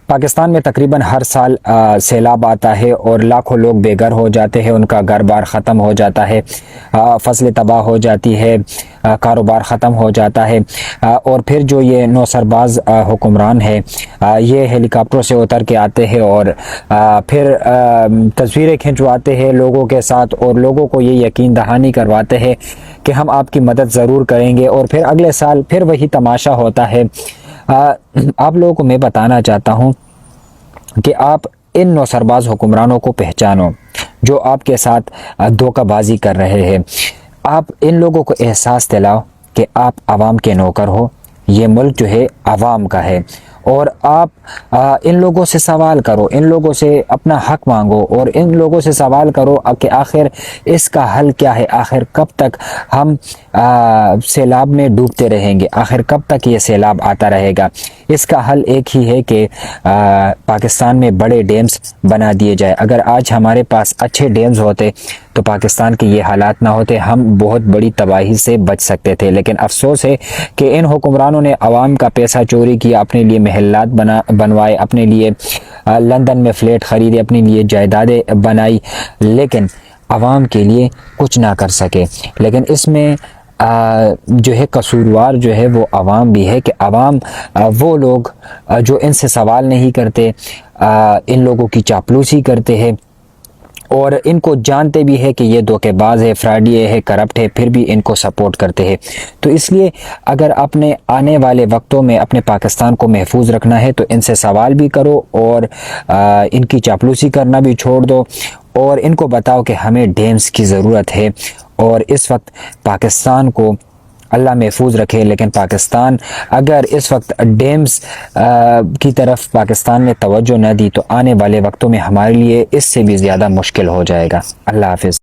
پاکستان میں تقریباً ہر سال سیلاب آتا ہے اور لاکھوں لوگ بے گھر ہو جاتے ہیں، ان کا گھر بار ختم ہو جاتا ہے، فصلیں تباہ ہو جاتی ہے، کاروبار ختم ہو جاتا ہے، اور پھر جو یہ نوسرباز حکمران ہے یہ ہیلی کاپٹروں سے اتر کے آتے ہیں اور پھر تصویریں کھنچواتے ہیں لوگوں کے ساتھ اور لوگوں کو یہ یقین دہانی کرواتے ہیں کہ ہم آپ کی مدد ضرور کریں گے، اور پھر اگلے سال پھر وہی تماشا ہوتا ہے۔ آپ لوگوں کو میں بتانا چاہتا ہوں کہ آپ ان نوسرباز حکمرانوں کو پہچانو جو آپ کے ساتھ دھوکہ بازی کر رہے ہیں۔ آپ ان لوگوں کو احساس دلاؤ کہ آپ عوام کے نوکر ہو، یہ ملک جو ہے عوام کا ہے، اور آپ ان لوگوں سے سوال کرو، ان لوگوں سے اپنا حق مانگو، اور ان لوگوں سے سوال کرو کہ آخر اس کا حل کیا ہے، آخر کب تک ہم سیلاب میں ڈوبتے رہیں گے، آخر کب تک یہ سیلاب آتا رہے گا۔ اس کا حل ایک ہی ہے کہ پاکستان میں بڑے ڈیمز بنا دیے جائے۔ اگر آج ہمارے پاس اچھے ڈیمز ہوتے تو پاکستان کے یہ حالات نہ ہوتے، ہم بہت بڑی تباہی سے بچ سکتے تھے۔ لیکن افسوس ہے کہ ان حکمرانوں نے عوام کا پیسہ چوری کیا، اپنے لیے محلات بنوائے، اپنے لیے لندن میں فلیٹ خریدے، اپنے لیے جائیدادیں بنائی، لیکن عوام کے لیے کچھ نہ کر سکے۔ لیکن اس میں جو ہے قصوروار جو ہے وہ عوام بھی ہے، کہ عوام وہ لوگ جو ان سے سوال نہیں کرتے، ان لوگوں کی چاپلوسی کرتے ہیں اور ان کو جانتے بھی ہے کہ یہ دھوکے باز ہے، فراڈی ہے، کرپٹ ہے، پھر بھی ان کو سپورٹ کرتے ہیں۔ تو اس لیے اگر اپنے آنے والے وقتوں میں اپنے پاکستان کو محفوظ رکھنا ہے تو ان سے سوال بھی کرو اور ان کی چاپلوسی کرنا بھی چھوڑ دو، اور ان کو بتاؤ کہ ہمیں ڈیمز کی ضرورت ہے، اور اس وقت پاکستان کو اللہ محفوظ رکھے۔ لیکن پاکستان اگر اس وقت ڈیمز کی طرف پاکستان نے توجہ نہ دی تو آنے والے وقتوں میں ہمارے لیے اس سے بھی زیادہ مشکل ہو جائے گا۔ اللہ حافظ۔